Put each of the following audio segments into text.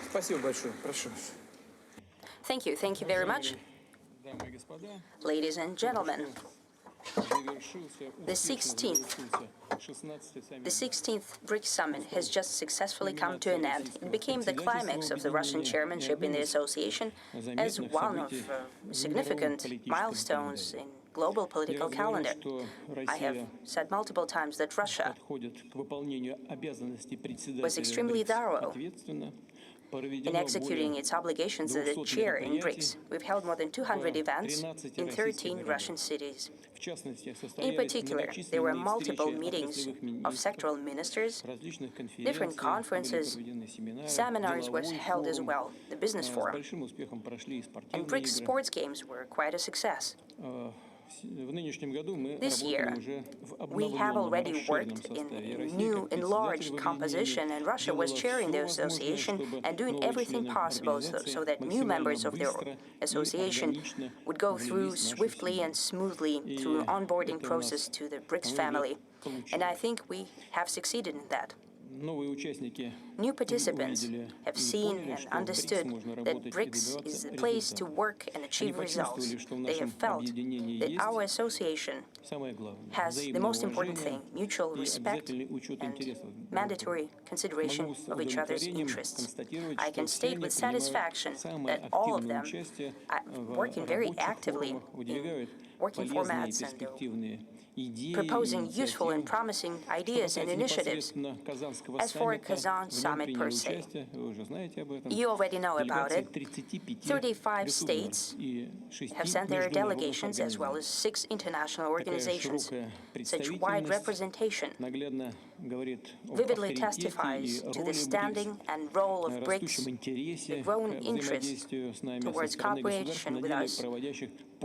Спасибо большое. Прошу. Thank you. Thank you very much. Ladies and gentlemen, the 16th BRICS summit has just successfully come to an end. It became the climax of the Russian chairmanship in the association as one of significant milestones in global political calendar. I have said multiple times that Russia was extremely thorough in executing its obligations as a chair in BRICS. We've held more than 200 events in 13 Russian cities. In particular, there were multiple meetings of sectoral ministers, different conferences, seminars were held as well, the business forum, and BRICS sports games were quite a success. This year, we have already worked in a new enlarged composition, and Russia was chairing the association and doing everything possible so that new members of the association would go through swiftly and smoothly through an onboarding process to the BRICS family. And I think we have succeeded in that. New participants have seen and understood that BRICS is the place to work and achieve results. They have felt that our association has the most important thing, mutual respect and mandatory consideration of each other's interests. I can state with satisfaction that all of them are working very actively in working formats and proposing useful and promising ideas and initiatives. As for Kazan summit per se, you already know about it. 35 states have sent their delegations, as well as 6 international organizations. Such wide representation vividly testifies to the standing and role of BRICS, the growing interest towards cooperation with us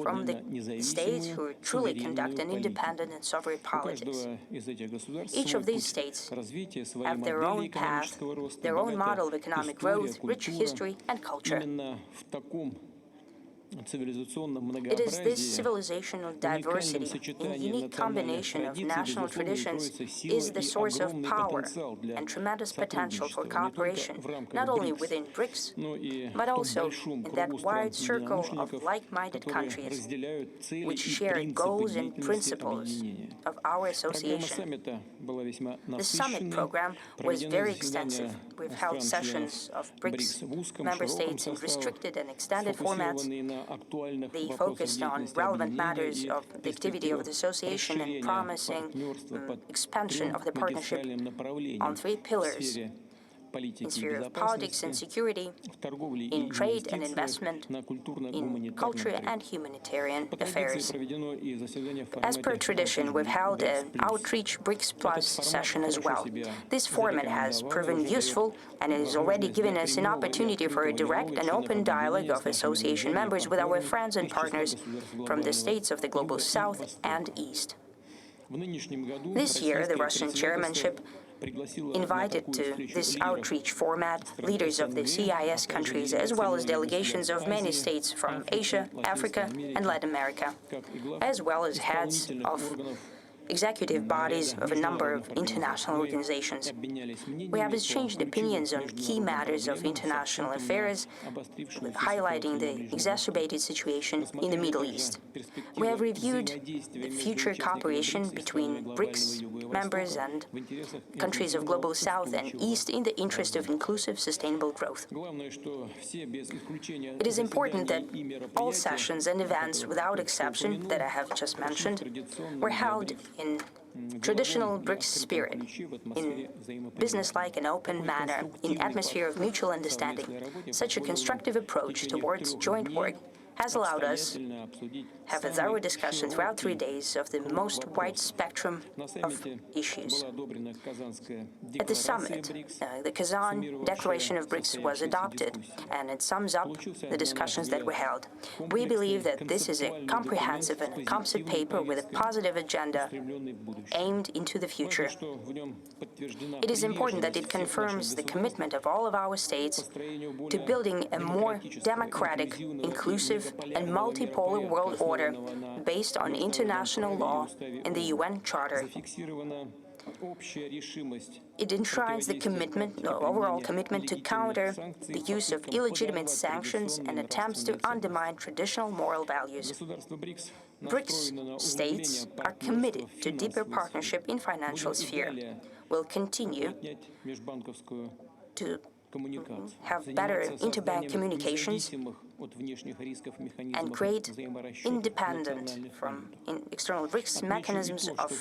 from the states who truly conduct an independent and sovereign politics. Each of these states have their own path, their own model of economic growth, rich history, and culture. It is this civilizational diversity in unique combination of national traditions is the source of power and tremendous potential for cooperation, not only within BRICS, but also in that wide circle of like-minded countries which share goals and principles of our association. The summit program was very extensive. We've held sessions of BRICS member states in restricted and extended formats. They focused on relevant matters of the activity of the association and promising expansion of the partnership on 3 pillars: in sphere of politics and security, in trade and investment, in culture and humanitarian affairs. As per tradition, we've held an Outreach BRICS Plus session as well. This format has proven useful and it has already given us an opportunity for a direct and open dialogue of association members with our friends and partners from the states of the Global South and East. This year, the Russian chairmanship invited to this outreach format leaders of the CIS countries, as well as delegations of many states from Asia, Africa, and Latin America, as well as heads of executive bodies of a number of international organizations. We have exchanged opinions on key matters of international affairs, highlighting the exacerbated situation in the Middle East. We have reviewed the future cooperation between BRICS members and countries of Global South and East in the interest of inclusive, sustainable growth. It is important that all sessions and events, without exception, that I have just mentioned, were held in traditional BRICS spirit, in business-like and open manner, in atmosphere of mutual understanding. Such a constructive approach towards joint work has allowed us to have a thorough discussion throughout 3 days of the most wide spectrum of issues. At the summit, the Kazan Declaration of BRICS was adopted, and it sums up the discussions that were held. We believe that this is a comprehensive and composite paper with a positive agenda aimed into the future. It is important that it confirms the commitment of all of our states to building a more democratic, inclusive, and multipolar world order based on international law and the UN Charter. It enshrines the overall commitment to counter the use of illegitimate sanctions and attempts to undermine traditional moral values. BRICS states are committed to deeper partnership in financial sphere, will continue to have better interbank communications and create independent from external risks mechanisms of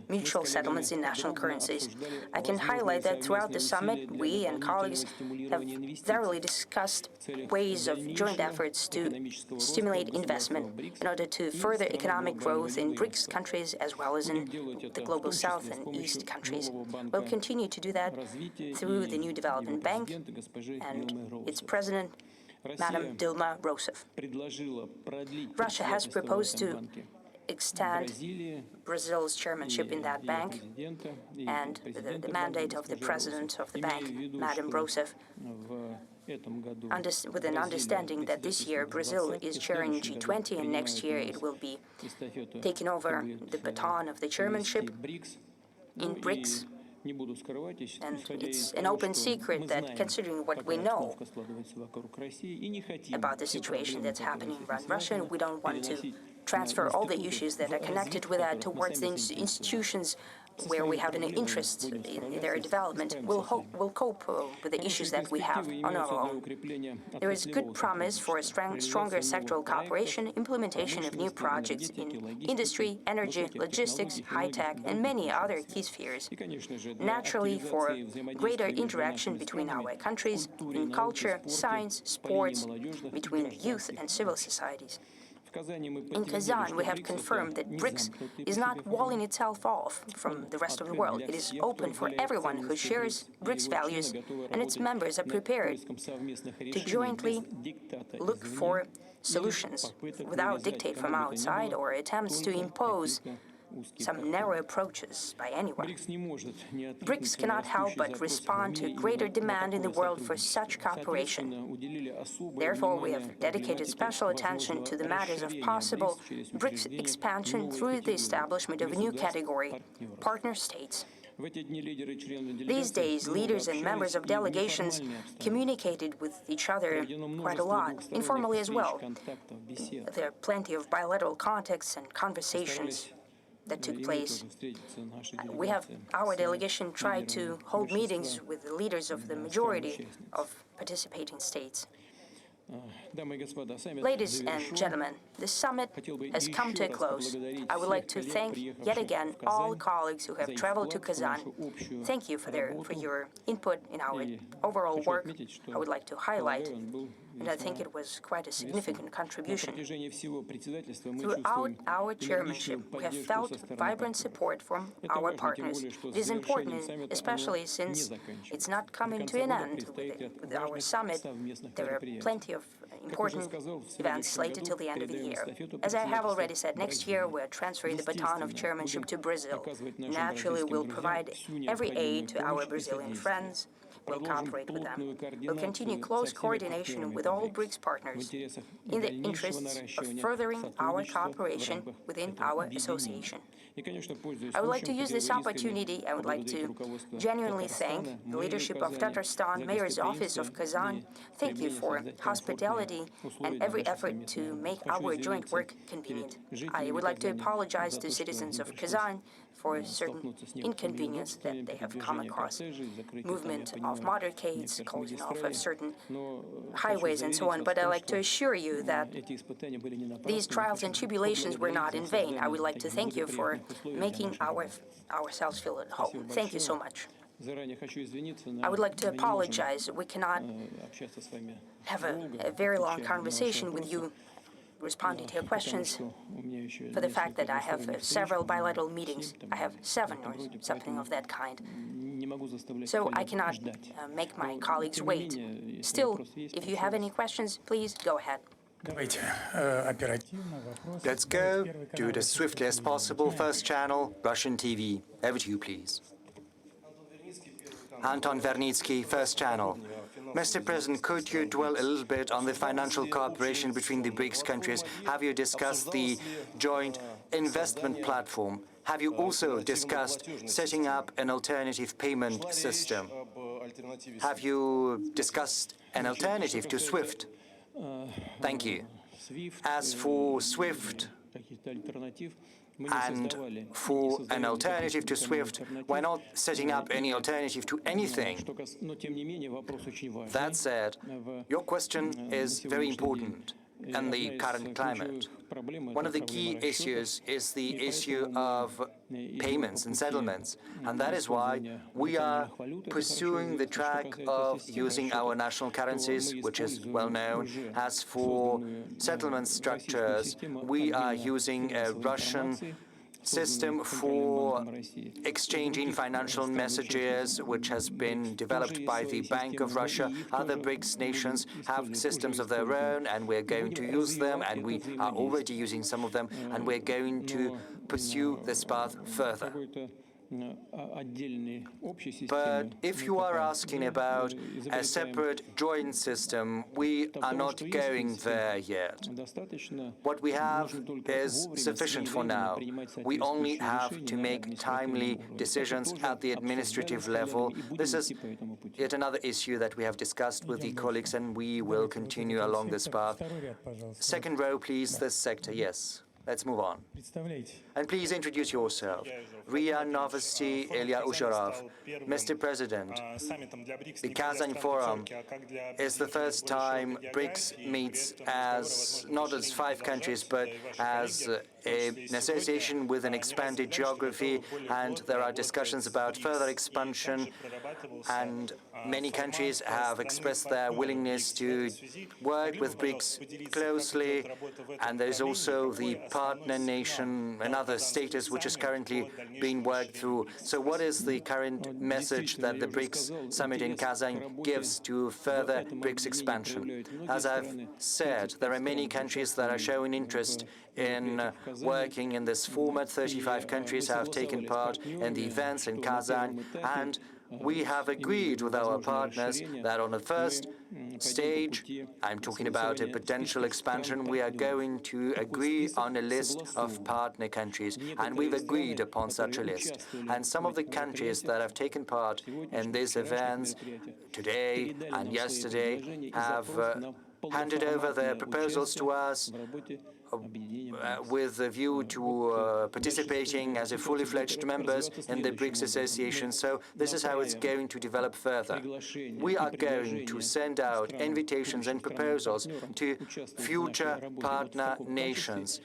mutual settlements in national currencies. I can highlight that throughout the summit, we and colleagues have thoroughly discussed ways of joint efforts to stimulate investment in order to further economic growth in BRICS countries as well as in the global south and east countries. We'll continue to do that through the new development bank and its president, Madam Dilma Rousseff. Russia has proposed to extend Brazil's chairmanship in that bank and the mandate of the president of the bank, Madam Rousseff, with an understanding that this year Brazil is chairing G20 and next year it will be taking over the baton of the chairmanship in BRICS. And it's an open secret that, considering what we know about the situation that's happening around Russia, we don't want to transfer all the issues that are connected with that towards the institutions where we have an interest in their development. We'll cope with the issues that we have on our own. There is good promise for a stronger sectoral cooperation, implementation of new projects in industry, energy, logistics, high-tech, and many other key spheres. Naturally, for greater interaction between our countries in culture, science, sports, between youth and civil societies. In Kazan, we have confirmed that BRICS is not walling itself off from the rest of the world. It is open for everyone who shares BRICS values, and its members are prepared to jointly look for solutions without dictate from outside or attempts to impose some narrow approaches by anyone. BRICS cannot help but respond to greater demand in the world for such cooperation. Therefore, we have dedicated special attention to the matters of possible BRICS expansion through the establishment of a new category, partner states. These days, leaders and members of delegations communicated with each other quite a lot, informally as well. There are plenty of bilateral contacts and conversations that took place. We have, our delegation tried to hold meetings with the leaders of the majority of participating states. Ladies and gentlemen, the summit has come to a close. I would like to thank yet again all colleagues who have traveled to Kazan. Thank you for your input in our overall work. I would like to highlight, and I think it was quite a significant contribution. Throughout our chairmanship, we have felt vibrant support from our partners. It is important, especially since it's not coming to an end with our summit. There are plenty of important events slated till the end of the year. As I have already said, next year we're transferring the baton of chairmanship to Brazil. Naturally, we'll provide every aid to our Brazilian friends. We'll cooperate with them. We'll continue close coordination with all BRICS partners in the interests of furthering our cooperation within our association. I would like to use this opportunity. I would like to genuinely thank the leadership of Tatarstan Mayor's Office of Kazan. Thank you for hospitality and every effort to make our joint work convenient. I would like to apologize to citizens of Kazan for certain inconvenience that they have come across. Movement of motorcades, closing off of certain highways and so on. But I'd like to assure you that these trials and tribulations were not in vain. I would like to thank you for making ourselves feel at home. Thank you so much. I would like to apologize. We cannot have a very long conversation with you responding to your questions for the fact that I have several bilateral meetings. I have 7 or something of that kind. So I cannot make my colleagues wait. Still, if you have any questions, please go ahead. Let's go. Do it as swiftly as possible. First channel, Russian TV. Over to you, please. Anton Vernitsky, First channel. Mr. President, could you dwell a little bit on the financial cooperation between the BRICS countries? Have you discussed the joint investment platform? Have you also discussed setting up an alternative payment system? Have you discussed an alternative to SWIFT? Thank you. As for SWIFT and for an alternative to SWIFT, we're not setting up any alternative to anything. That said, your question is very important in the current climate. One of the key issues is the issue of payments and settlements, and that is why we are pursuing the track of using our national currencies, which is well known. As for settlement structures, we are using a Russian system for exchanging financial messages, which has been developed by the Bank of Russia. Other BRICS nations have systems of their own, and we're going to use them, and we are already using some of them, and we're going to pursue this path further. But if you are asking about a separate joint system, we are not going there yet. What we have is sufficient for now. We only have to make timely decisions at the administrative level. This is yet another issue that we have discussed with the colleagues, and we will continue along this path. Second row, please, this sector, yes. Let's move on. And please introduce yourself. RIA Novosti, Ilya Uzhorov. Mr. President, the Kazan Forum is the first time BRICS meets as not as 5 countries, but as an association with an expanded geography, and there are discussions about further expansion, and many countries have expressed their willingness to work with BRICS closely, and there is also the partner nation, another status which is currently being worked through. So what is the current message that the BRICS summit in Kazan gives to further BRICS expansion? As I've said, there are many countries that are showing interest in working in this format. 35 countries have taken part in the events in Kazan, and we have agreed with our partners that on the first stage, I'm talking about a potential expansion, we are going to agree on a list of partner countries, and we've agreed upon such a list. And some of the countries that have taken part in these events today and yesterday have handed over their proposals to us with a view to participating as a fully fledged members in the BRICS Association. So this is how it's going to develop further. We are going to send out invitations and proposals to future partner nations,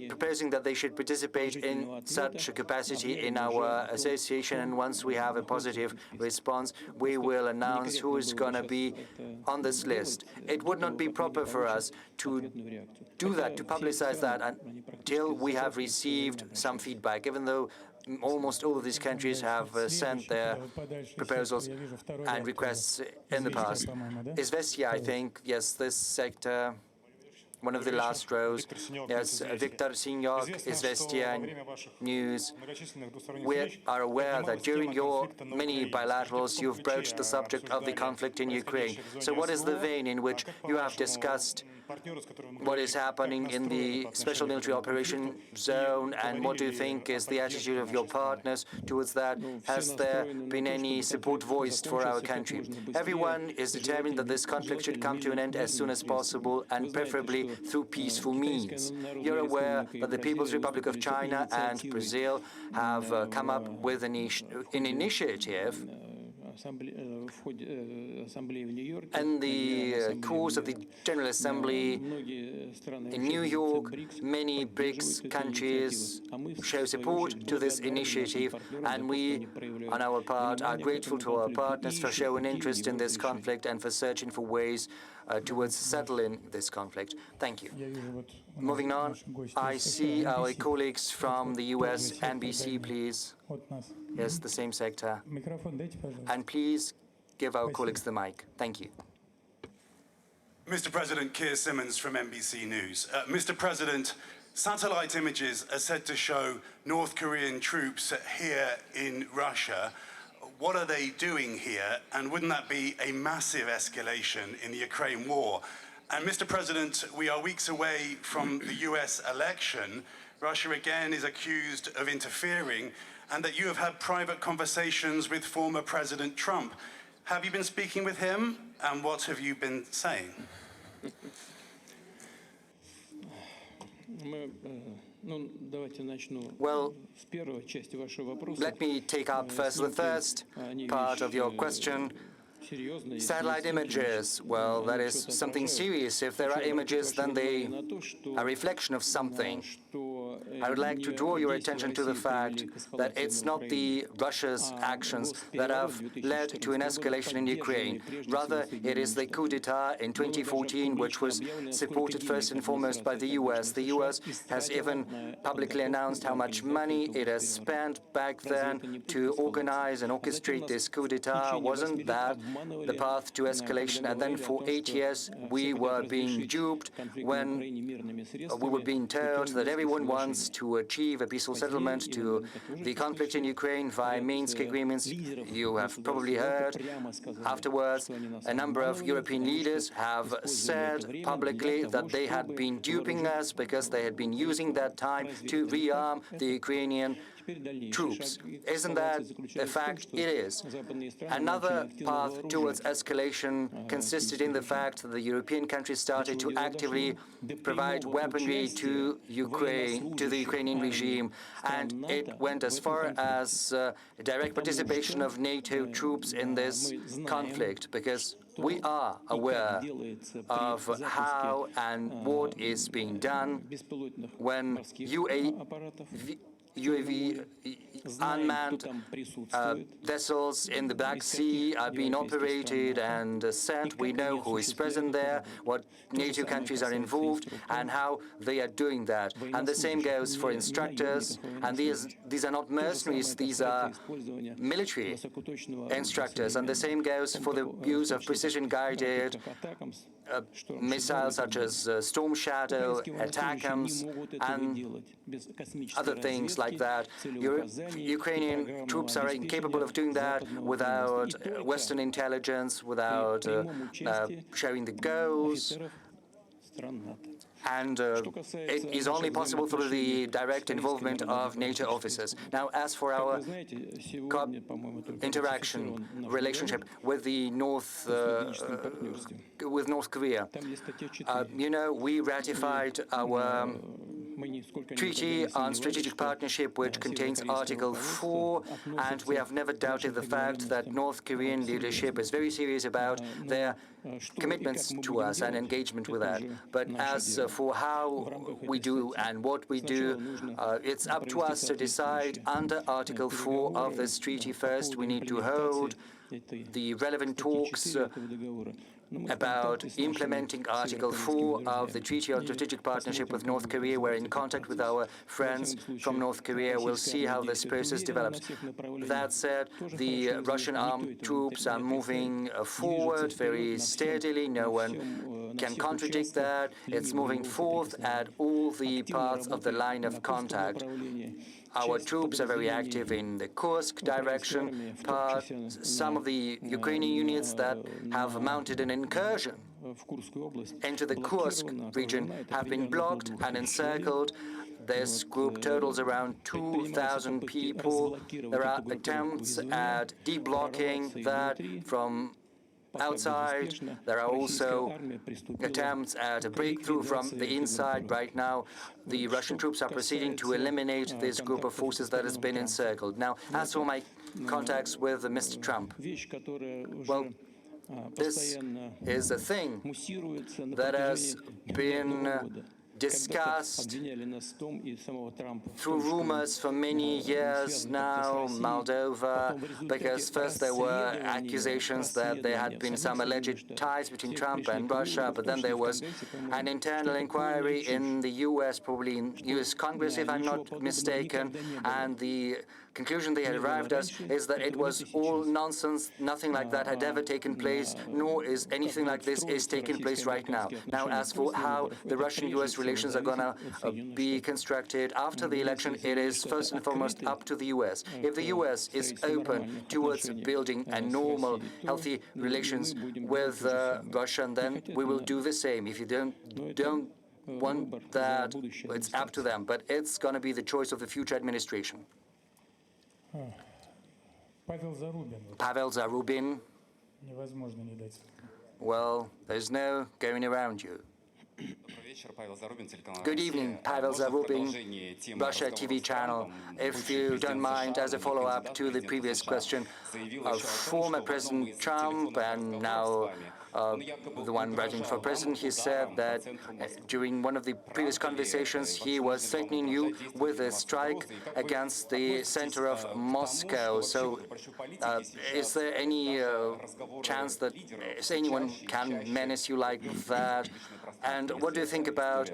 proposing that they should participate in such a capacity in our association, and once we have a positive response, we will announce who is going to be on this list. It would not be proper for us to do that, to publicize that, until we have received some feedback, even though almost all of these countries have sent their proposals and requests in the past. Izvestia, I think, yes, this sector, one of the last rows. Yes, Viktor Sinyok, Izvestia News. We are aware that during your many bilaterals, you've broached the subject of the conflict in Ukraine. So what is the vein in which you have discussed what is happening in the special military operation zone, and what do you think is the attitude of your partners towards that? Has there been any support voiced for our country? Everyone is determined that this conflict should come to an end as soon as possible, and preferably through peaceful means. You're aware that the People's Republic of China and Brazil have come up with an initiative in the course of the General Assembly in New York. Many BRICS countries show support to this initiative, and we, on our part, are grateful to our partners for showing interest in this conflict and for searching for ways towards settling this conflict. Thank you. Moving on, I see our colleagues from the US. NBC, please. Yes, the same sector. And please give our colleagues the mic. Thank you. Mr. President, Keir Simmons from NBC News. Mr. President, satellite images are said to show North Korean troops here in Russia. What are they doing here? And wouldn't that be a massive escalation in the Ukraine war? And Mr. President, we are weeks away from the US election. Russia again is accused of interfering, and that you have had private conversations with former President Trump. Have you been speaking with him, and what have you been saying? Well, let me take up first the first part of your question. Satellite images, well, that is something serious. If there are images, then they are a reflection of something. I would like to draw your attention to the fact that it's not the Russia's actions that have led to an escalation in Ukraine. Rather, it is the coup d'etat in 2014, which was supported first and foremost by the US. The US has even publicly announced how much money it has spent back then to organize and orchestrate this coup d'etat. Wasn't that the path to escalation? And then for 8 years, we were being duped when we were being told that everyone wants to achieve a peaceful settlement to the conflict in Ukraine via Minsk agreements. You have probably heard afterwards a number of European leaders have said publicly that they had been duping us because they had been using that time to rearm the Ukrainian troops. Isn't that a fact? It is. Another path towards escalation consisted in the fact that the European countries started to actively provide weaponry to Ukraine, to the Ukrainian regime, and it went as far as direct participation of NATO troops in this conflict, because we are aware of how and what is being done when UAV unmanned vessels in the Black Sea are being operated and sent. We know who is present there, what NATO countries are involved, and how they are doing that. And the same goes for instructors. And these are not mercenaries, these are military instructors. And the same goes for the use of precision-guided missiles such as Storm Shadow, ATACMS, and other things like that. Ukrainian troops are incapable of doing that without Western intelligence, without sharing the goals. And it is only possible through the direct involvement of NATO officers. Now, as for our relationship with the North Korea, you know, we ratified our Treaty on Strategic Partnership, which contains Article 4, and we have never doubted the fact that North Korean leadership is very serious about their commitments to us and engagement with that. But as for how we do and what we do, it's up to us to decide under Article 4 of this treaty. First, we need to hold the relevant talks about implementing Article 4 of the Treaty on Strategic Partnership with North Korea. We're in contact with our friends from North Korea. We'll see how this process develops. That said, the Russian armed troops are moving forward very steadily. No one can contradict that. It's moving forth at all the parts of the line of contact. Our troops are very active in the Kursk direction part. Some of the Ukrainian units that have mounted an incursion into the Kursk region have been blocked and encircled. This group totals around 2,000 people. There are attempts at deblocking that from outside. There are also attempts at a breakthrough from the inside. Right now, the Russian troops are proceeding to eliminate this group of forces that has been encircled. Now, as for my contacts with Mr. Trump, well, this is a thing that has been discussed through rumors for many years now, Moldova, because first there were accusations that there had been some alleged ties between Trump and Russia, but then there was an internal inquiry in the US, probably in US Congress, if I'm not mistaken, and the conclusion they had arrived at is that it was all nonsense. Nothing like that had ever taken place, nor is anything like this is taking place right now. Now, as for how the Russian-US relations are going to be constructed after the election, it is first and foremost up to the US. If the US is open towards building a normal, healthy relations with Russia, then we will do the same. If you don't one that it's up to them, but it's going to be the choice of the future administration. Pavel Zarubin. Well, there's no going around you. Good evening, Pavel Zarubin, Russia TV channel. If you don't mind, as a follow-up to the previous question, former President Trump and now the one running for president, he said that during one of the previous conversations he was threatening you with a strike against the center of Moscow. So is there any chance that anyone can menace you like that? And what do you think about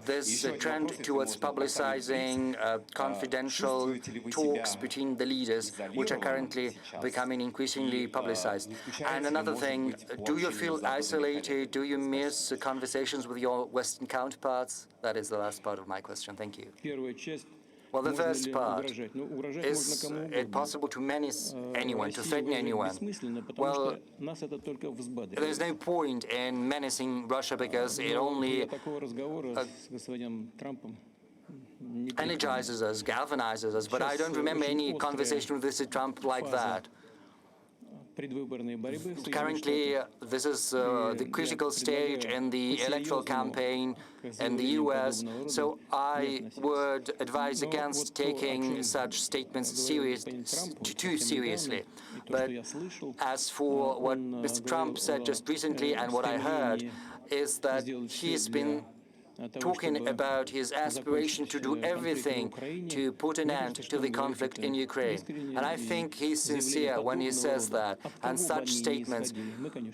this trend towards publicizing confidential talks between the leaders, which are currently becoming increasingly publicized? And another thing, do you feel isolated? Do you miss conversations with your Western counterparts? That is the last part of my question. Thank you. Well, the first part, is it possible to menace anyone, to threaten anyone? Well, there's no point in menacing Russia because it only energizes us, galvanizes us, but I don't remember any conversation with Mr. Trump like that. Currently, this is the critical stage in the electoral campaign in the US, so I would advise against taking such statements too seriously. But as for what Mr. Trump said just recently and what I heard is that he's been talking about his aspiration to do everything to put an end to the conflict in Ukraine. And I think he's sincere when he says that. And such statements,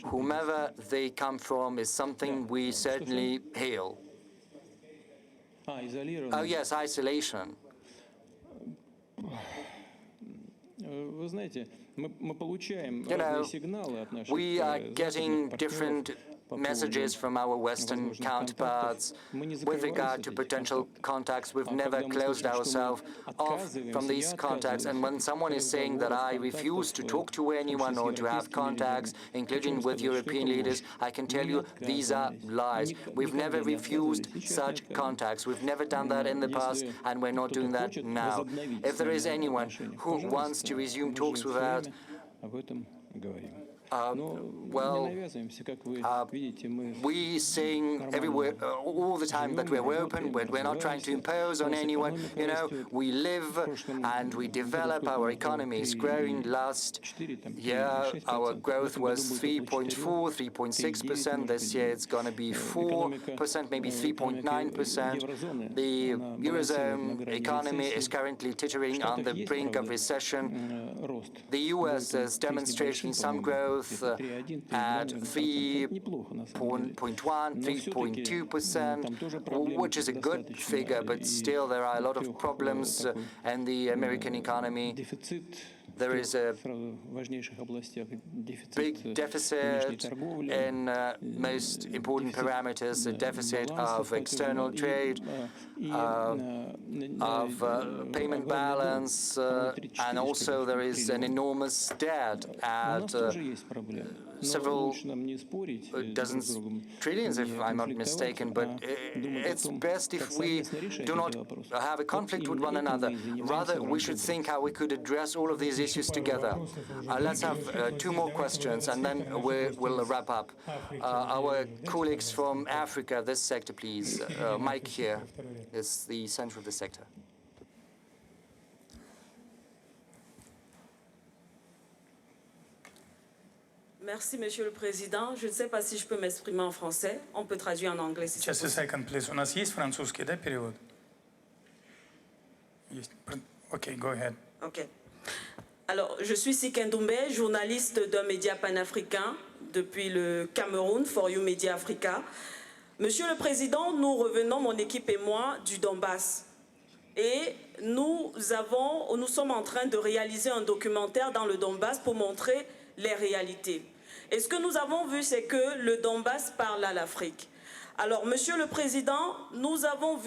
whomever they come from, is something we certainly hail. Oh yes, isolation. You know, we are getting different messages from our Western counterparts with regard to potential contacts. We've never closed ourselves off from these contacts. And when someone is saying that I refuse to talk to anyone or to have contacts, including with European leaders, I can tell you these are lies. We've never refused such contacts. We've never done that in the past, and we're not doing that now. If there is anyone who wants to resume talks with us, we sing everywhere, all the time that we're open, we're not trying to impose on anyone. You know, we live and we develop. Our economy is growing. Last year, our growth was 3.4%, 3.6%. This year, it's going to be 4%, maybe 3.9%. The Eurozone economy is currently teetering on the brink of recession. The US is demonstrating some growth at 3.1%, 3.2%, which is a good figure, but still there are a lot of problems in the American economy. There is a big deficit in most important parameters, a deficit of external trade, of payment balance, and also there is an enormous debt at several dozens, trillions, if I'm not mistaken. But it's best if we do not have a conflict with one another. Rather, we should think how we could address all of these issues together. Let's have two more questions, and then we'll wrap up. Our colleagues from Africa, this sector, please. Mike here is the center of the sector. Merci, Monsieur le Président. Je ne sais pas si je peux m'exprimer en français. On peut traduire en anglais si c'est possible. Just a second, please. У нас есть французский, да, перевод? Есть. Okay, go ahead. OK. Alors, je suis Siken Doumbé, journaliste d'un média panafricain depuis le Cameroun, For You Media Africa. Monsieur le Président, nous revenons, mon équipe et moi, du Donbass. Et nous sommes en train de réaliser un documentaire dans le Donbass pour montrer les réalités. Et ce que nous avons vu, c'est que le Donbass parle à l'Afrique. Alors, Monsieur le Président, nous savons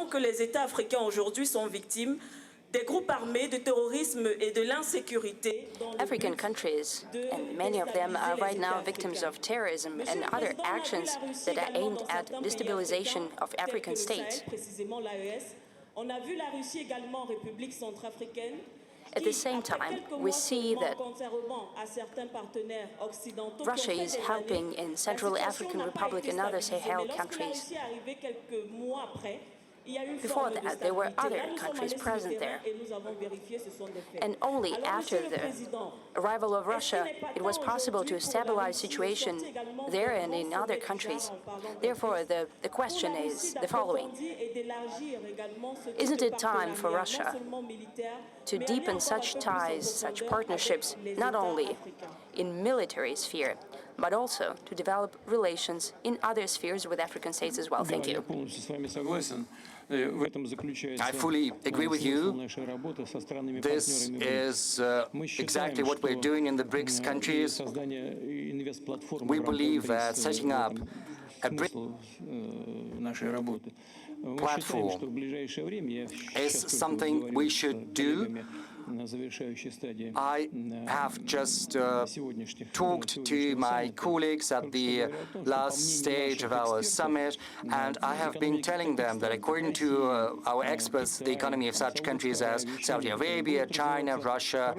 que les États africains aujourd'hui sont victimes des groupes armés, de terrorisme et de l'insécurité. African countries, and many of them are right now victims of terrorism and other actions that are aimed at destabilization of African states. On a vu la Russie également en République centrafricaine. At the same time, we see that Russia is helping in Central African Republic and other Sahel countries. Before that, there were other countries present there. And only after the arrival of Russia, it was possible to stabilize the situation there and in other countries. Therefore, the question is the following. Isn't it time for Russia to deepen such ties, such partnerships, not only in military sphere, but also to develop relations in other spheres with African states as well? Thank you. I fully agree with you. This is exactly what we're doing in the BRICS countries. We believe that setting up a BRICS platform is something we should do. I have just talked to my colleagues at the last stage of our summit, and I have been telling them that according to our experts, the economy of such countries as Saudi Arabia, China, Russia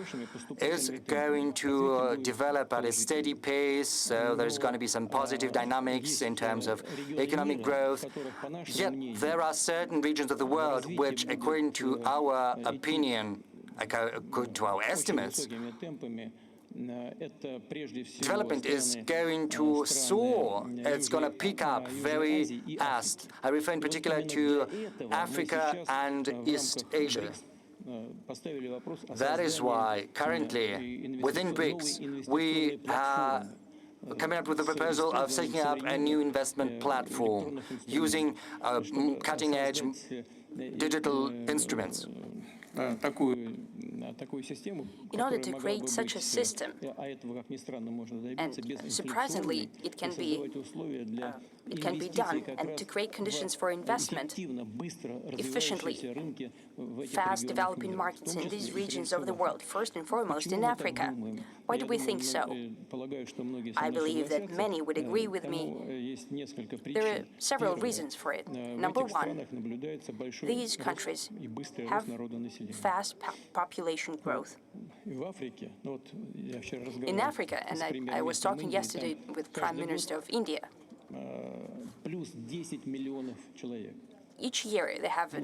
is going to develop at a steady pace, so there's going to be some positive dynamics in terms of economic growth. Yet there are certain regions of the world which, according to our opinion, according to our estimates, development is going to soar. It's going to pick up very fast. I refer in particular to Africa and East Asia. That is why currently within BRICS we are coming up with the proposal of setting up a new investment platform using cutting-edge digital instruments. In order to create such a system, and surprisingly, it can be done, and to create conditions for investment efficiently, fast developing markets in these regions of the world, first and foremost in Africa. Why do we think so? I believe that many would agree with me. There are several reasons for it. Number one, these countries have fast population growth. In Africa, and I was talking yesterday with Prime Minister of India, each year they have a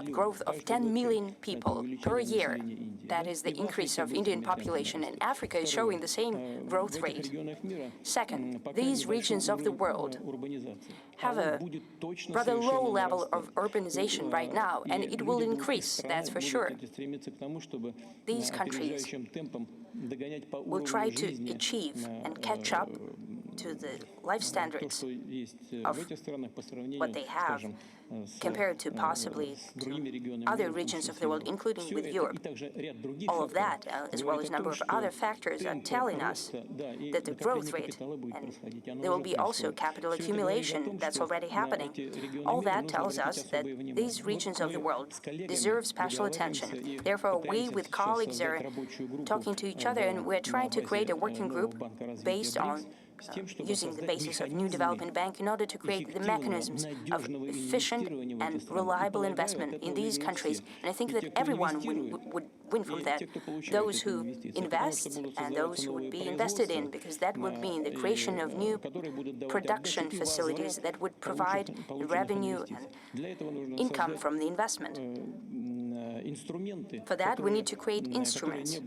growth of 10 million people per year. That is the increase of Indian population, and Africa is showing the same growth rate. Second, these regions of the world have a rather low level of urbanization right now, and it will increase, that's for sure. These countries will try to achieve and catch up to the life standards of what they have compared to possibly to other regions of the world, including with Europe. All of that, as well as a number of other factors, are telling us that the growth rate, and there will be also capital accumulation that's already happening. All that tells us that these regions of the world deserve special attention. Therefore, we with colleagues are talking to each other, and we're trying to create a working group based on using the basis of new development bank in order to create the mechanisms of efficient and reliable investment in these countries. And I think that everyone would win from that. Those who invest and those who would be invested in, because that would mean the creation of new production facilities that would provide revenue and income from the investment. For that, we need to create instruments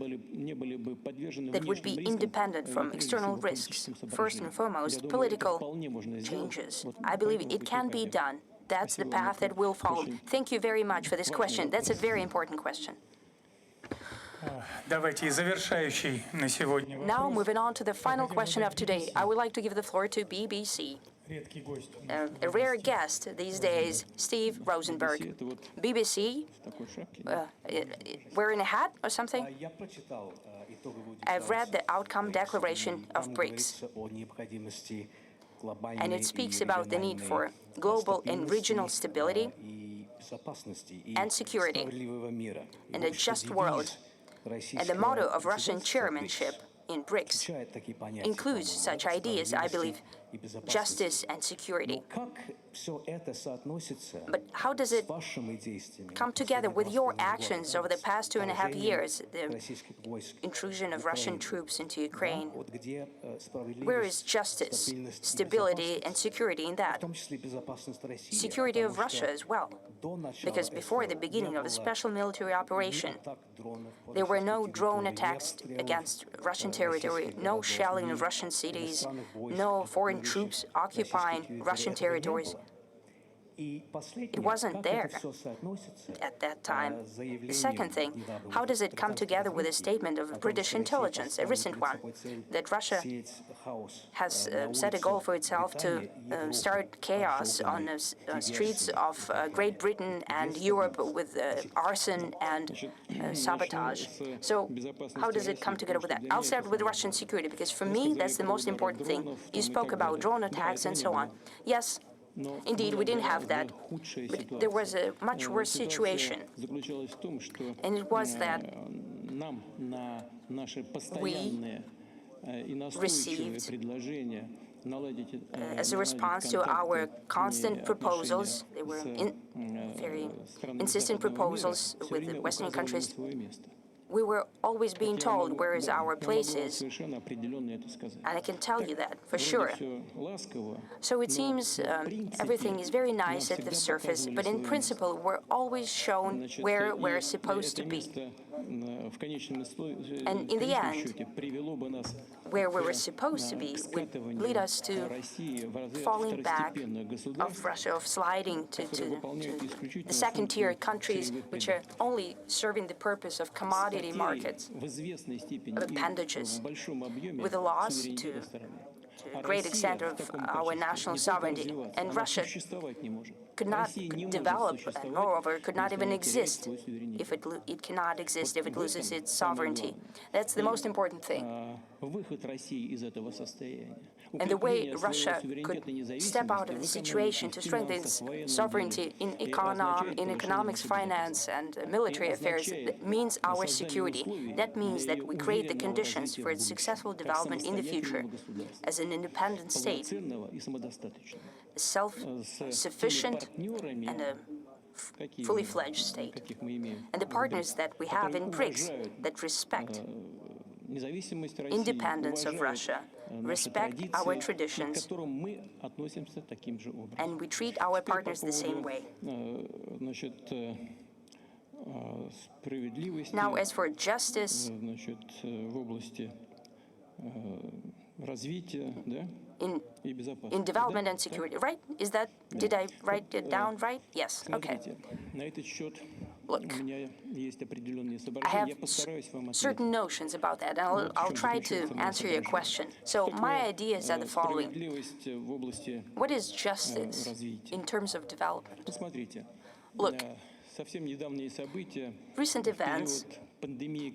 that would be independent from external risks. First and foremost, political changes. I believe it can be done. That's the path that we'll follow. Thank you very much for this question. That's a very important question. Now, moving on to the final question of today, I would like to give the floor to BBC. A rare guest these days, Steve Rosenberg. BBC, wearing a hat or something? I've read the outcome declaration of BRICS, and it speaks about the need for global and regional stability and security in a just world. And the motto of Russian chairmanship in BRICS includes such ideas, I believe, justice and security. But how does it come together with your actions over the past 2.5 years, the intrusion of Russian troops into Ukraine? Where is justice, stability, and security in that? Security of Russia as well. Because before the beginning of a special military operation, there were no drone attacks against Russian territory, no shelling of Russian cities, no foreign troops occupying Russian territories. It wasn't there at that time. The second thing, how does it come together with a statement of British intelligence, a recent one, that Russia has set a goal for itself to start chaos on the streets of Great Britain and Europe with arson and sabotage? So how does it come together with that? I'll start with Russian security, because for me, that's the most important thing. You spoke about drone attacks and so on. Yes, indeed, we didn't have that, but there was a much worse situation, and it was that we received, as a response to our constant proposals, they were very insistent proposals with the Western countries, we were always being told where is our place is, and I can tell you that for sure. So it seems everything is very nice at the surface, but in principle we're always shown where we're supposed to be. And in the end, where we were supposed to be would lead us to falling back of Russia, of sliding to the second-tier countries, which are only serving the purpose of commodity markets, of appendages, with a loss to a great extent of our national sovereignty. And Russia could not develop, and moreover, could not even exist if it cannot exist if it loses its sovereignty. That's the most important thing. And the way Russia could step out of the situation to strengthen its sovereignty in economics, finance, and military affairs means our security. That means that we create the conditions for its successful development in the future as an independent state, a self-sufficient and a fully fledged state. And the partners that we have in BRICS that respect independence of Russia, respect our traditions, and we treat our partners the same way. Now, as for justice, in development and security, right? Is that, did I write it down right? Yes, okay. Look, I have certain notions about that, and I'll try to answer your question. So my ideas are the following. What is justice in terms of development? Look, recent events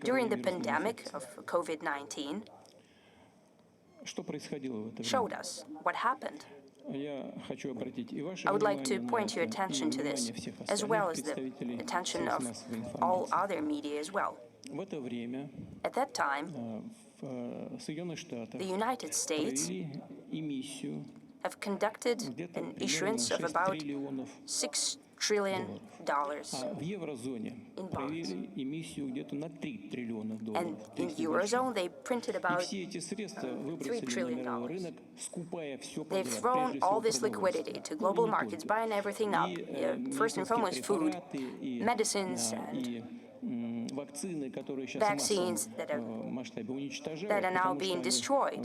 during the pandemic of COVID-19 showed us what happened. I would like to point your attention to this, as well as the attention of all other media as well. At that time, the United States have conducted an issuance of about $6 trillion in bonds. And in Eurozone, they printed about $3 trillion. They've thrown all this liquidity to global markets, buying everything up. First and foremost, food, medicines, and vaccines that are now being destroyed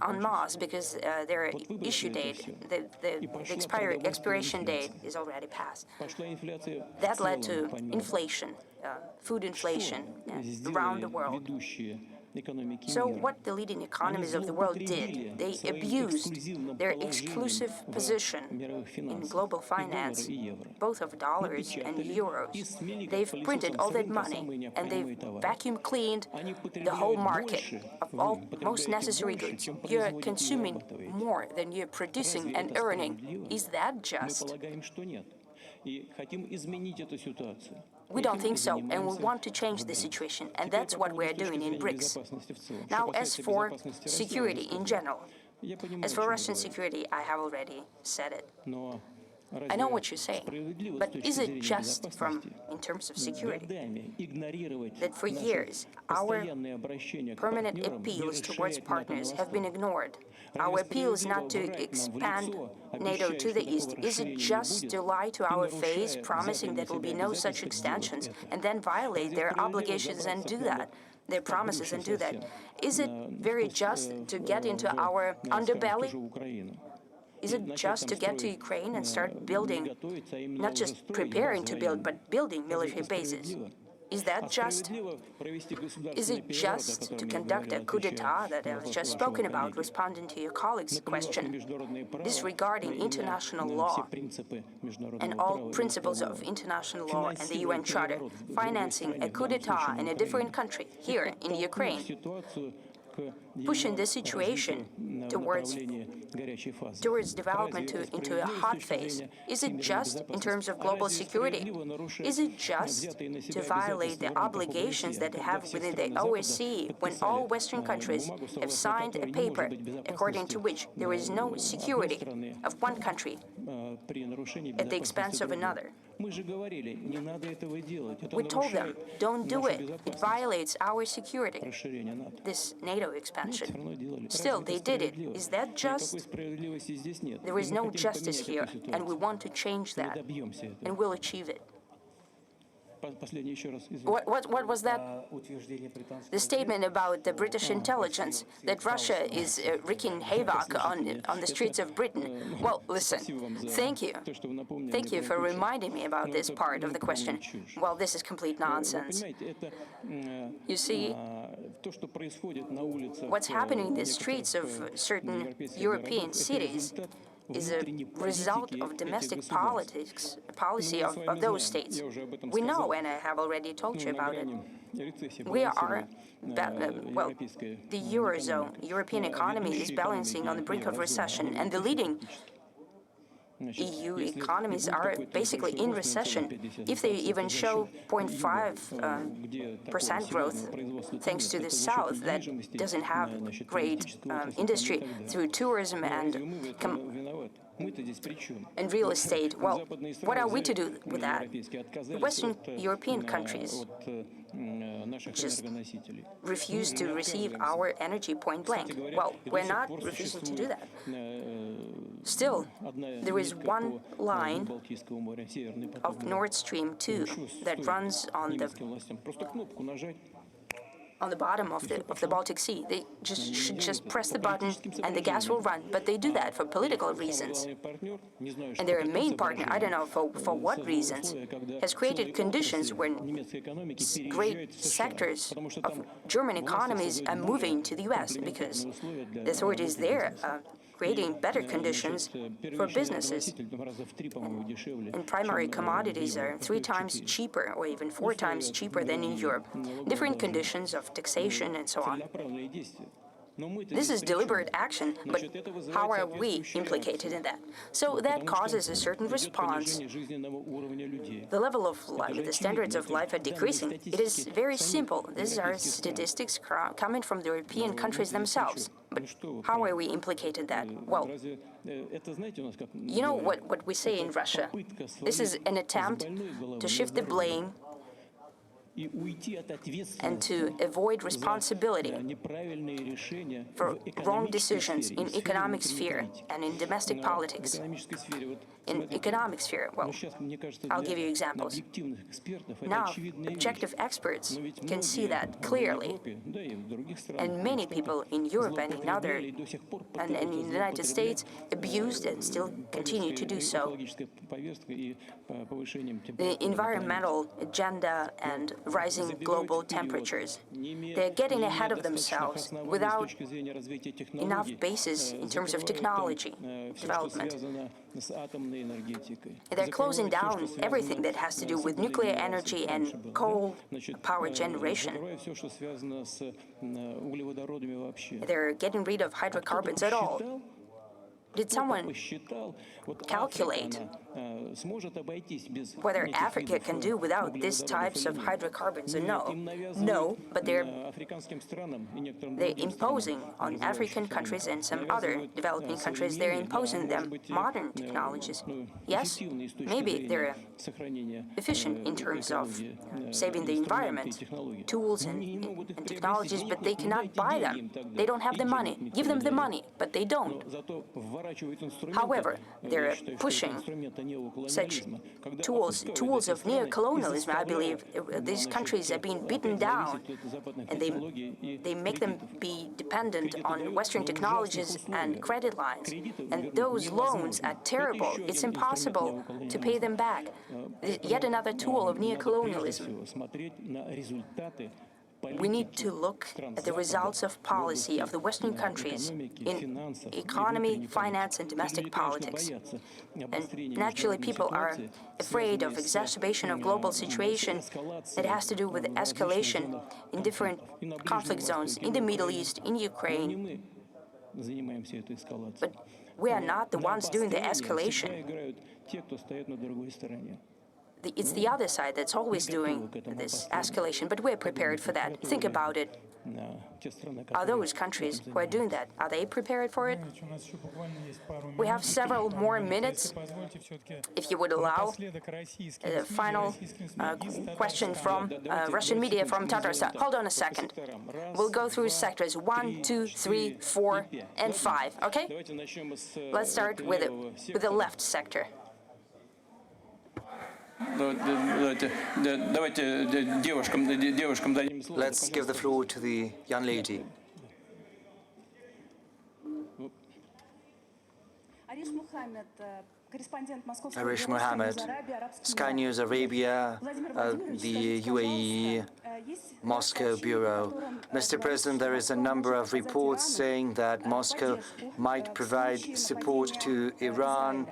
en masse because their issue date, the expiration date is already passed. That led to inflation, food inflation around the world. So what the leading economies of the world did, they abused their exclusive position in global finance, both of dollars and euros. They've printed all that money, and they've vacuum cleaned the whole market of all most necessary goods. You're consuming more than you're producing and earning. Is that just? We don't think so, and we want to change the situation, and that's what we are doing in BRICS. Now, as for security in general, as for Russian security, I have already said it. I know what you're saying, but is it just in terms of security that for years our permanent appeals towards partners have been ignored? Our appeals not to expand NATO to the east, is it just to lie to our face, promising that there will be no such extensions, and then violate their obligations and do that? Their promises and do that? Is it very just to get into our underbelly? Is it just to get to Ukraine and start building, not just preparing to build, but building military bases? Is that just? Is it just to conduct a coup d'etat that I've just spoken about, responding to your colleague's question, disregarding international law and all principles of international law and the UN Charter, financing a coup d'etat in a different country, here in Ukraine, pushing the situation towards development into a hot phase? Is it just in terms of global security? Is it just to violate the obligations that they have within the OSCE when all Western countries have signed a paper according to which there is no security of one country at the expense of another? We told them, don't do it. It violates our security, this NATO expansion. Still, they did it. Is that just? There is no justice here, and we want to change that, and we'll achieve it. What was that? The statement about the British intelligence, that Russia is wreaking havoc on the streets of Britain. Well, listen, thank you. Thank you for reminding me about this part of the question. Well, this is complete nonsense. You see, what's happening in the streets of certain European cities is a result of domestic policy of those states. We know, and I have already told you about it. We are, well, the Eurozone, European economy is balancing on the brink of recession, and the leading EU economies are basically in recession. If they even show 0.5% growth, thanks to the South that doesn't have great industry through tourism and real estate. Well, what are we to do with that? The Western European countries just refuse to receive our energy point blank. Well, we're not refusing to do that. Still, there is one line of Nord Stream 2 that runs on the bottom of the Baltic Sea. They should just press the button and the gas will run. But they do that for political reasons. And their main partner, I don't know for what reasons, has created conditions when great sectors of German economies are moving to the US because the authorities there are creating better conditions for businesses. And primary commodities are 3 times cheaper or even 4 times cheaper than in Europe. Different conditions of taxation and so on. This is deliberate action, but how are we implicated in that? So that causes a certain response. The level of life, the standards of life are decreasing. It is very simple. These are statistics coming from the European countries themselves. But how are we implicated in that? Well, you know what we say in Russia? This is an attempt to shift the blame and to avoid responsibility for wrong decisions in economic sphere and in domestic politics. In economic sphere, well, I'll give you examples. Now, objective experts can see that clearly, and many people in Europe and in the United States abused and still continue to do so. The environmental agenda and rising global temperatures. They're getting ahead of themselves without enough basis in terms of technology development. They're closing down everything that has to do with nuclear energy and coal power generation. They're getting rid of hydrocarbons at all. Did someone calculate whether Africa can do without these types of hydrocarbons or no. No, but they're imposing on African countries and some other developing countries, they're imposing them modern technologies. Yes, maybe they're efficient in terms of saving the environment, tools and technologies, but they cannot buy them. They don't have the money. Give them the money, but they don't. However, they're pushing such tools of neo-colonialism. I believe these countries are being beaten down, and they make them be dependent on Western technologies and credit lines. And those loans are terrible. It's impossible to pay them back. Yet another tool of neo-colonialism. We need to look at the results of policy of the Western countries in economy, finance, and domestic politics. And naturally, people are afraid of exacerbation of global situation that has to do with escalation in different conflict zones in the Middle East, in Ukraine. But we are not the ones doing the escalation. It's the other side that's always doing this escalation, but we're prepared for that. Think about it. Are those countries who are doing that, are they prepared for it? We have several more minutes. If you would allow, a final question from Russian media from Tatarstan. Hold on a second. We'll go through sectors 1, 2, 3, 4, and 5, okay? Let's start with the left sector. Let's give the floor to the young lady. Arish Mohammed, Sky News Arabia, the UAE, Moscow Bureau. Mr. President, there is a number of reports saying that Moscow might provide support to Iran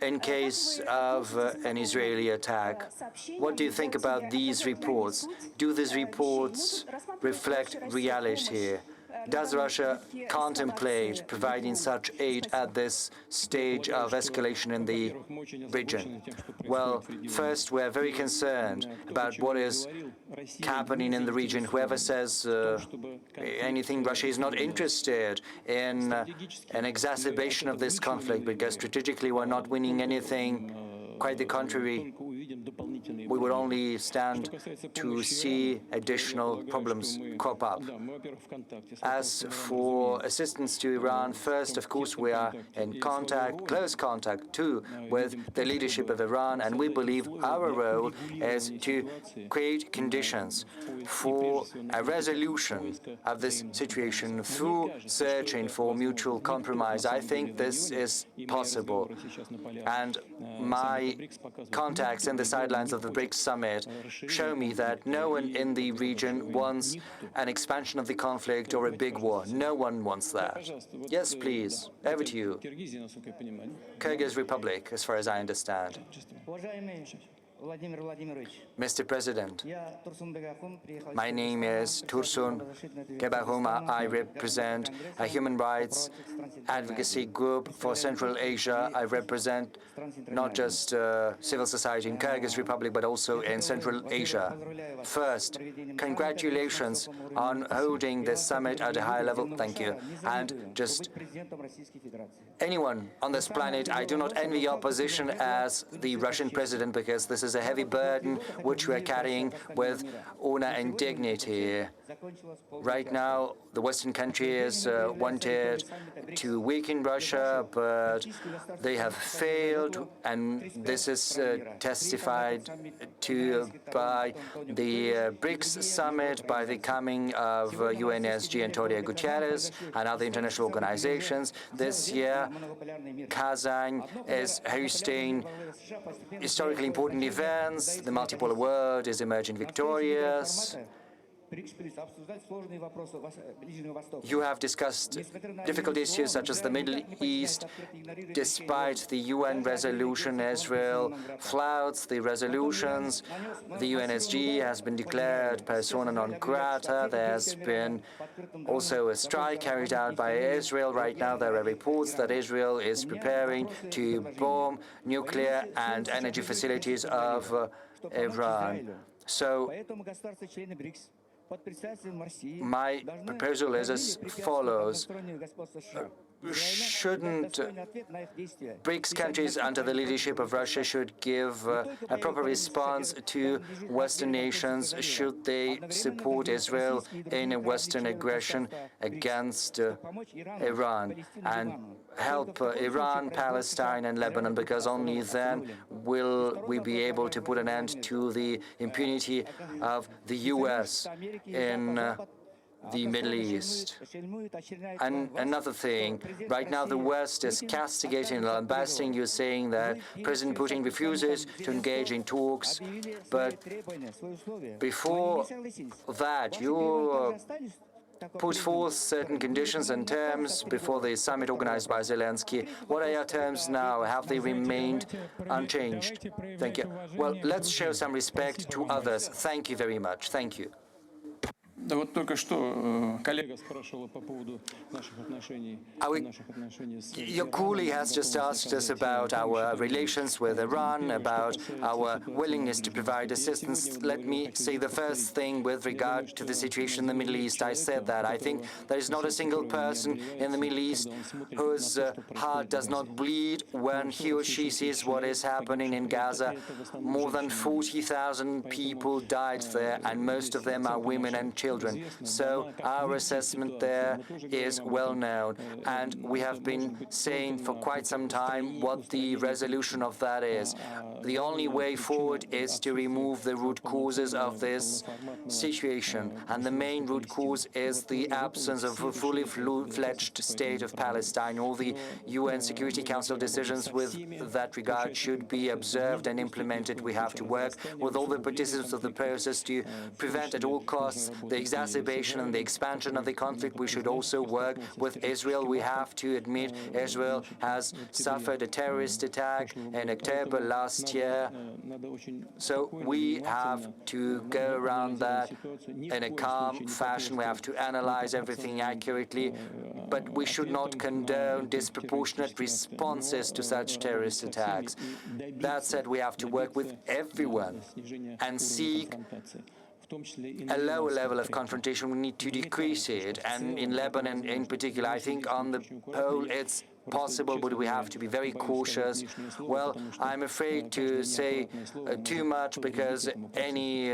in case of an Israeli attack. What do you think about these reports? Do these reports reflect reality? Does Russia contemplate providing such aid at this stage of escalation in the region? Well, first, we're very concerned about what is happening in the region. Whoever says anything, Russia is not interested in an exacerbation of this conflict, because strategically we're not winning anything. Quite the contrary, we would only stand to see additional problems crop up. As for assistance to Iran, first, of course, we are in contact, close contact too, with the leadership of Iran, and we believe our role is to create conditions for a resolution of this situation through searching for mutual compromise. I think this is possible. And my contacts in the sidelines of the BRICS summit show me that no one in the region wants an expansion of the conflict or a big war. No one wants that. Yes, please. Over to you. Kyrgyz Republic, as far as I understand. Mr. President, my name is Tursun Gebahum. I represent a human rights advocacy group for Central Asia. I represent not just civil society in Kyrgyz Republic, but also in Central Asia. First, congratulations on holding this summit at a high level. Thank you. And just anyone on this planet, I do not envy your position as the Russian president, because this is a heavy burden which we are carrying with honor and dignity. Right now, the Western countries wanted to weaken Russia, but they have failed, and this is testified to by the BRICS summit, by the coming of UNSG Antonio Guterres and other international organizations. This year, Kazan is hosting historically important events. The multipolar world is emerging victorious. You have discussed difficult issues such as the Middle East. Despite the UN resolution, Israel flouts the resolutions. The UNSG has been declared persona non grata. There's been also a strike carried out by Israel. Right now there are reports that Israel is preparing to bomb nuclear and energy facilities of Iran. So my proposal is as follows. Shouldn't BRICS countries under the leadership of Russia should give a proper response to Western nations? Should they support Israel in a Western aggression against Iran and help Iran, Palestine and Lebanon, because only then will we be able to put an end to the impunity of the US in the Middle East. And another thing, right now the West is castigating and lambasting you, saying that President Putin refuses to engage in talks, but before that you put forth certain conditions and terms before the summit organized by Zelensky. What are your terms now? Have they remained unchanged? Thank you. Well, let's show some respect to others. Thank you very much. Thank you. Да вот только что коллега спрашивала по поводу наших отношений с Your colleague has just asked us about our relations with Iran, about our willingness to provide assistance. Let me say the first thing with regard to the situation in the Middle East. I said that I think there is not a single person in the Middle East whose heart does not bleed when he or she sees what is happening in Gaza. More than 40,000 people died there, and most of them are women and children. So our assessment there is well known, and we have been saying for quite some time what the resolution of that is. The only way forward is to remove the root causes of this situation, and the main root cause is the absence of a fully fledged state of Palestine. All the UN Security Council decisions with that regard should be observed and implemented. We have to work with all the participants of the process to prevent at all costs the exacerbation and the expansion of the conflict. We should also work with Israel. We have to admit Israel has suffered a terrorist attack in October last year. So we have to go around that in a calm fashion. We have to analyze everything accurately, but we should not condone disproportionate responses to such terrorist attacks. That said, we have to work with everyone and seek a lower level of confrontation. We need to decrease it, and in Lebanon in particular, I think on the whole it's possible, but we have to be very cautious. Well, I'm afraid to say too much because any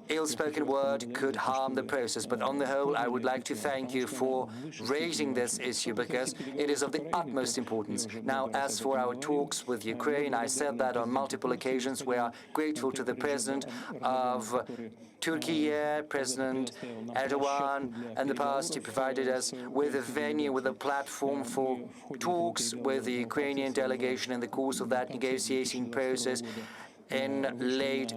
ill-spoken word could harm the process. But on the whole, I would like to thank you for raising this issue because it is of the utmost importance. Now, as for our talks with Ukraine, I said that on multiple occasions. We are grateful to the President of Turkey, President Erdogan, in the past. He provided us with a venue, with a platform for talks with the Ukrainian delegation in the course of that negotiating process. In late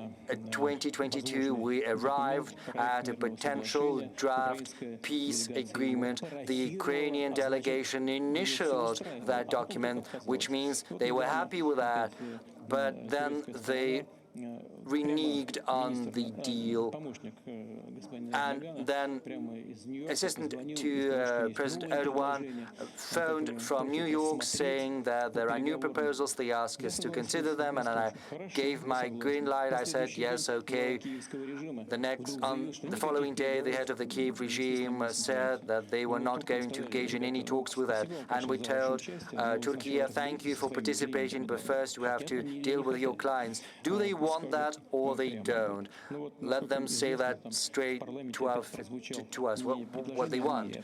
2022, we arrived at a potential draft peace agreement. The Ukrainian delegation initialed that document, which means they were happy with that, but then they reneged on the deal, and then assistant to President Erdogan phoned from New York saying that there are new proposals. They asked us to consider them, and I gave my green light. I said yes, okay. On the following day, the head of the Kiev regime said that they were not going to engage in any talks with that, and we told Turkey, thank you for participating, but first we have to deal with your clients. Do they want that or they don't? Let them say that straight to us what they want.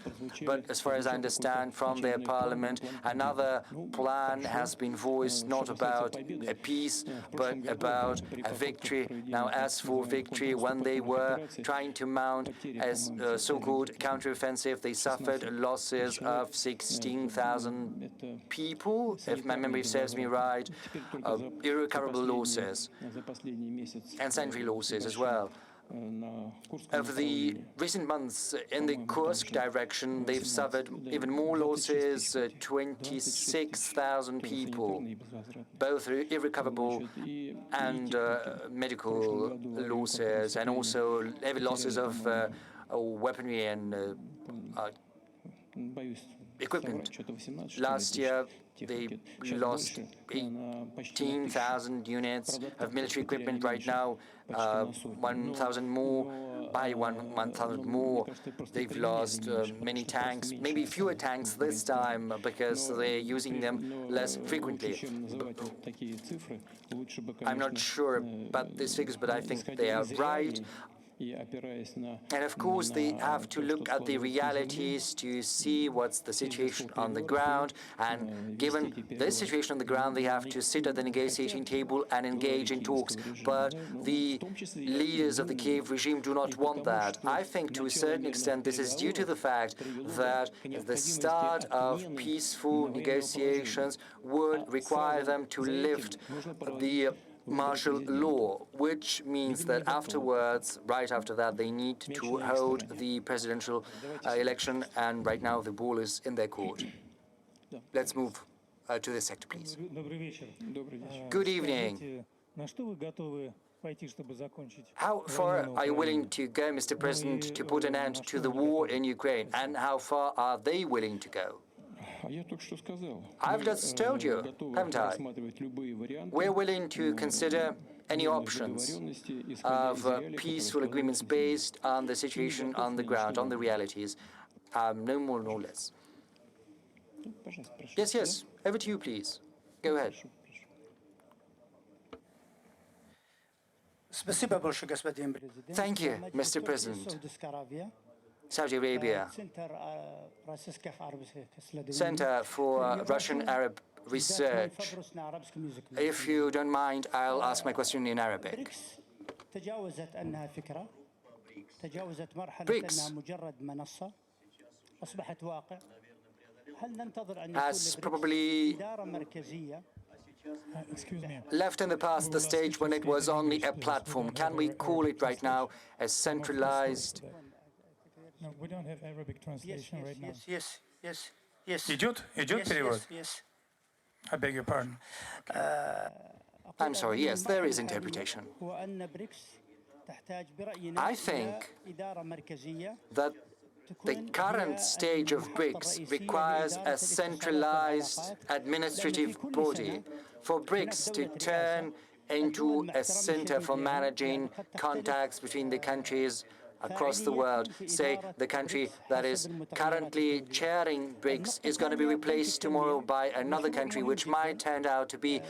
But as far as I understand from their parliament, another plan has been voiced, not about a peace, but about a victory. Now, as for victory, when they were trying to mount a so-called counteroffensive, they suffered losses of 16,000 people, if my memory serves me right, irrecoverable losses, and century losses as well. Over the recent months in the Kursk direction, they've suffered even more losses, 26,000 people, both irrecoverable and medical losses, and also heavy losses of weaponry and equipment. Last year, they lost 18,000 units of military equipment. Right now, 1,000 more. By 1,000 more, they've lost many tanks, maybe fewer tanks this time because they're using them less frequently. I'm not sure about these figures, but I think they are right. And of course, they have to look at the realities to see what's the situation on the ground. And given this situation on the ground, they have to sit at the negotiating table and engage in talks. But the leaders of the Kiev regime do not want that. I think to a certain extent this is due to the fact that the start of peaceful negotiations would require them to lift the martial law, which means that afterwards, right after that, they need to hold the presidential election, and right now the ball is in their court. Let's move to this sector, please. Good evening. How far are you willing to go, Mr. President, to put an end to the war in Ukraine, and how far are they willing to go? I've just told you, haven't I? We're willing to consider any options of peaceful agreements based on the situation on the ground, on the realities, no more, no less. Yes, yes, over to you, please. Go ahead. Thank you, Mr. President. Saudi Arabia, Center for Russian Arab Research. If you don't mind, I'll ask my question in Arabic. BRICS has probably left in the past the stage when it was only a platform. Can we call it right now a centralized? No, we don't have Arabic translation right now. Yes. Идет перевод? Yes. I beg your pardon. I'm sorry, yes, there is interpretation. I think that the current stage of BRICS requires a centralized administrative body for BRICS to turn into a center for managing contacts between the countries across the world. Say the country that is currently chairing BRICS is going to be replaced tomorrow by another country which might turn out to be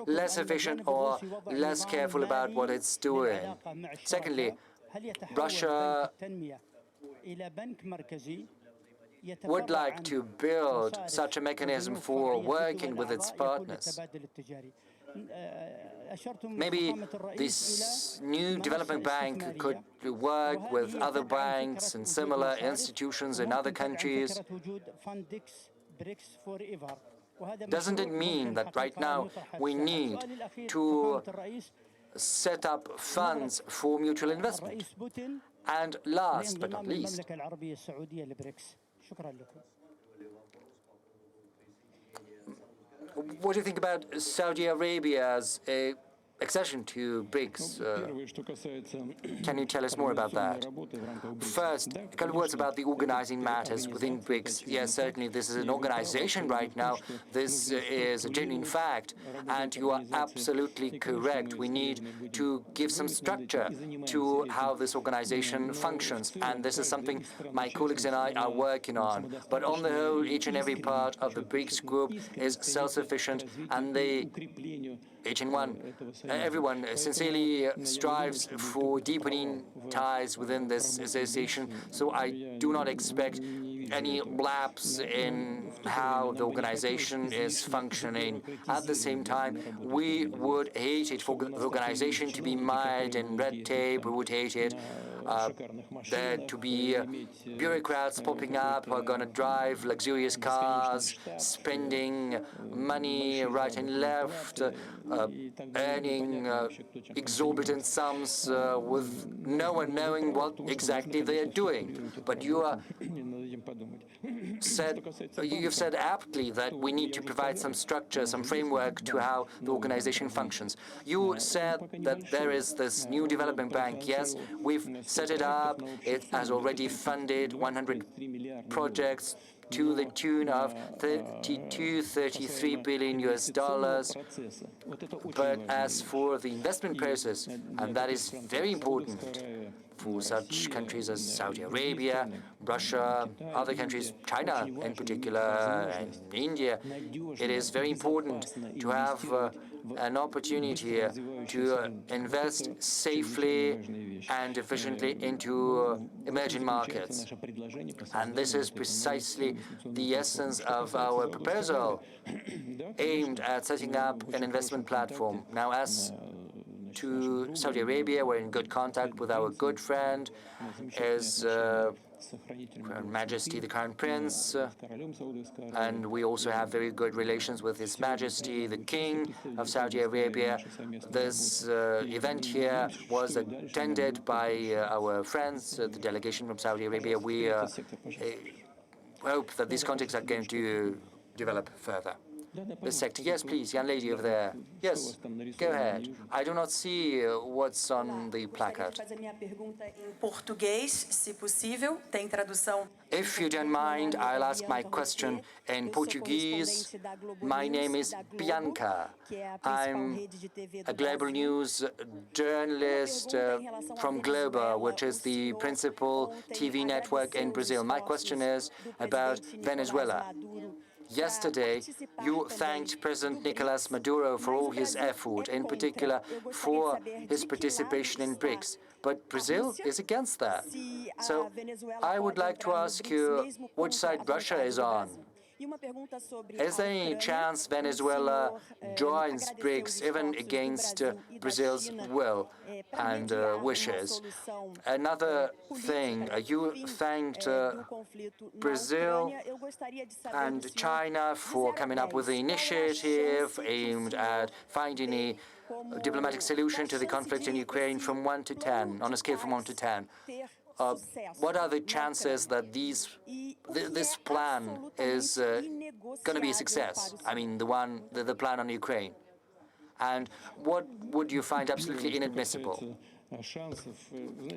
less efficient or less careful about what it's doing. Secondly, Russia would like to build such a mechanism for working with its partners. Maybe this new development bank could work with other banks and similar institutions in other countries. Doesn't it mean that right now we need to set up funds for mutual investment? And last but not least, what do you think about Saudi Arabia's accession to BRICS? Can you tell us more about that? First, a couple of words about the organizing matters within BRICS. Yes, certainly this is an organization right now. This is a genuine fact, and you are absolutely correct. We need to give some structure to how this organization functions, and this is something my colleagues and I are working on. But on the whole, each and every part of the BRICS group is self-sufficient, and everyone sincerely strives for deepening ties within this association, so I do not expect any lapse in how the organization is functioning. At the same time, we would hate it for the organization to be mired in red tape. We would hate it there to be bureaucrats popping up who are going to drive luxurious cars, spending money right and left, earning exorbitant sums with no one knowing what exactly they are doing. But you've said aptly that we need to provide some structure, some framework to how the organization functions. You said that there is this new development bank. Yes, we've set it up. It has already funded 100 projects to the tune of 33 billion US dollars. But as for the investment process, and that is very important for such countries as Saudi Arabia, Russia, other countries, China in particular, and India, it is very important to have an opportunity to invest safely and efficiently into emerging markets. And this is precisely the essence of our proposal, aimed at setting up an investment platform. Now, as to Saudi Arabia, we're in good contact with our good friend, His Crown Majesty the Crown Prince, and we also have very good relations with His Majesty the King of Saudi Arabia. This event here was attended by our friends, the delegation from Saudi Arabia. We hope that these contacts are going to develop further. This sector. Yes, please, young lady over there. Yes, go ahead. I do not see what's on the placard. If you don't mind, I'll ask my question in Portuguese. My name is Bianca. I'm a global news journalist from Globo, which is the principal TV network in Brazil. My question is about Venezuela. Yesterday, you thanked President Nicolas Maduro for all his effort, in particular for his participation in BRICS. But Brazil is against that. So I would like to ask you which side Russia is on. Is there any chance Venezuela joins BRICS even against Brazil's will and wishes? Another thing, you thanked Brazil and China for coming up with the initiative aimed at finding a diplomatic solution to the conflict in Ukraine from 1 to 10, on a scale from 1 to 10. What are the chances that this plan is going to be a success? I mean, the plan on Ukraine. And what would you find absolutely inadmissible?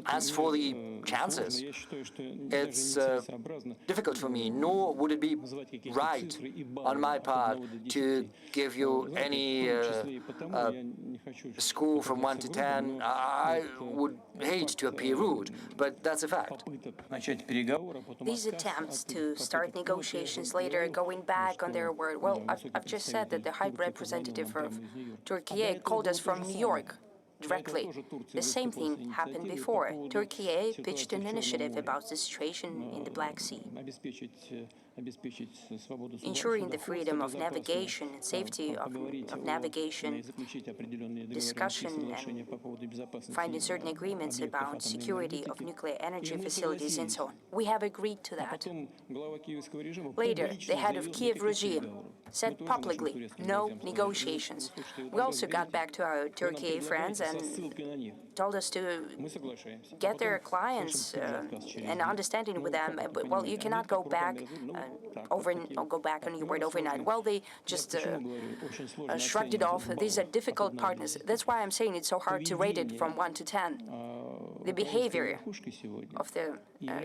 As for the chances, it's difficult for me, nor would it be right on my part to give you any score from 1 to 10. I would hate to appear rude, but that's a fact. These attempts to start negotiations later, going back on their word, well, I've just said that the High Representative of Turkey called us from New York directly. The same thing happened before. Turkey pitched an initiative about the situation in the Black Sea. Ensuring the freedom of navigation and safety of navigation, discussion and finding certain agreements about security of nuclear energy facilities and so on. We have agreed to that. Later, the head of Kiev regime said publicly, no negotiations. We also got back to our Turkey friends and told us to get their clients and understanding with them. But, well, you cannot go back go back on your word overnight. Well, they just shrugged it off. These are difficult partners. That's why I'm saying it's so hard to rate it from 1 to 10. The behavior of the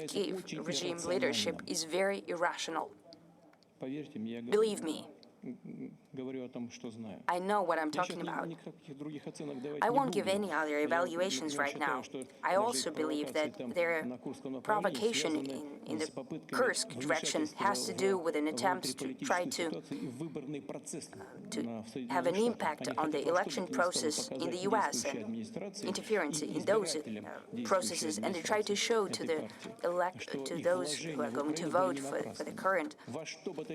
Kiev regime leadership is very irrational. Believe me, I know what I'm talking about. I won't give any other evaluations right now. I also believe that their provocation in the Kursk direction has to do with an attempt to try to have an impact on the election process in the U.S. and interference in those processes, and they try to show to those who are going to vote for the current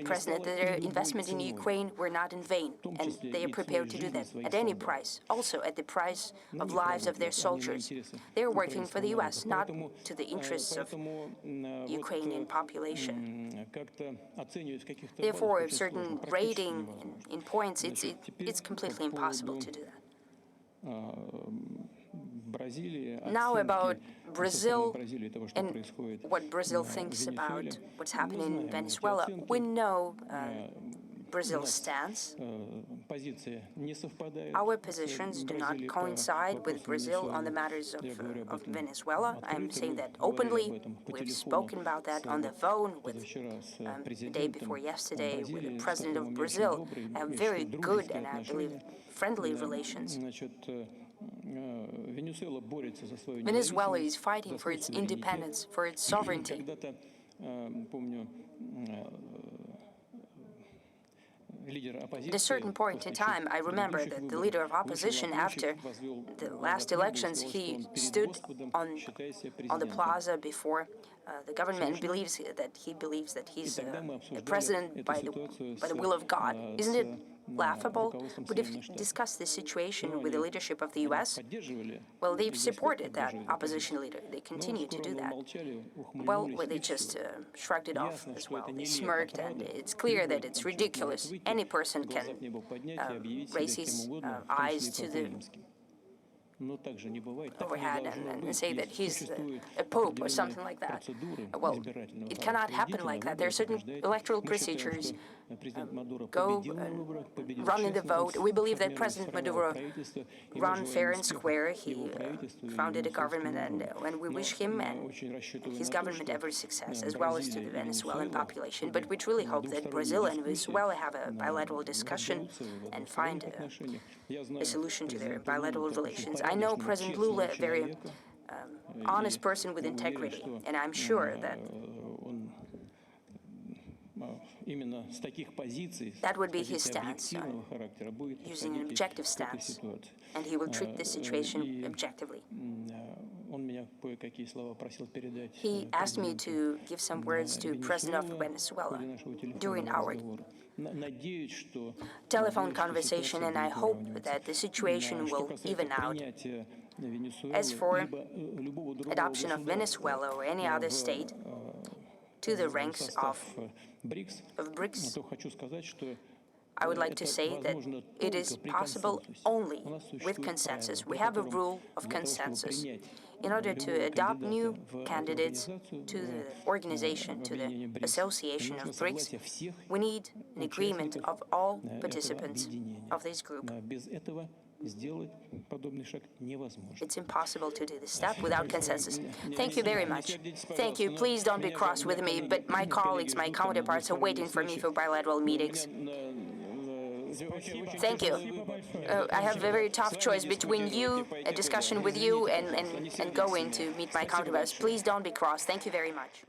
president that their investment in Ukraine were not in vain, and they are prepared to do that at any price, also at the price of lives of their soldiers. They are working for the U.S., not to the interests of Ukrainian population. Therefore, a certain rating in points, it's completely impossible to do that. Now about Brazil and what Brazil thinks about what's happening in Venezuela. We know Brazil's stance. Our positions do not coincide with Brazil on the matters of Venezuela. I'm saying that openly. We've spoken about that on the phone with the day before yesterday with the president of Brazil. Have very good and I believe friendly relations. Venezuela is fighting for its independence, for its sovereignty. At a certain point in time, I remember that the leader of opposition, after the last elections, he stood on the plaza before the government and believes that he's a president by the will of God. Isn't it laughable? We've discussed this situation with the leadership of the U.S. Well, they've supported that opposition leader. They continue to do that. Well, they just shrugged it off as well. They smirked, and it's clear that it's ridiculous. Any person can raise his eyes to the overhead and say that he's a pope or something like that. Well, it cannot happen like that. There are certain electoral procedures. Go and run in the vote. We believe that President Maduro ran fair and square. He founded a government, and we wish him and his government every success, as well as to the Venezuelan population. But we truly hope that Brazil and Venezuela have a bilateral discussion and find a solution to their bilateral relations. I know President Lula, a very honest person with integrity, and I'm sure that that would be his stance, using an objective stance, and he will treat the situation objectively. He asked me to give some words to President of Venezuela during our telephone conversation, and I hope that the situation will even out. As for adoption of Venezuela or any other state to the ranks of BRICS, I would like to say that it is possible only with consensus. We have a rule of consensus. In order to adopt new candidates to the organization, to the association of BRICS, we need an agreement of all participants of this group. It's impossible to do this step without consensus. Thank you very much. Thank you. Please don't be cross with me, but my colleagues, my counterparts are waiting for me for bilateral meetings. Thank you. I have a very tough choice between you, a discussion with you, and going to meet my counterparts. Please don't be cross. Thank you very much.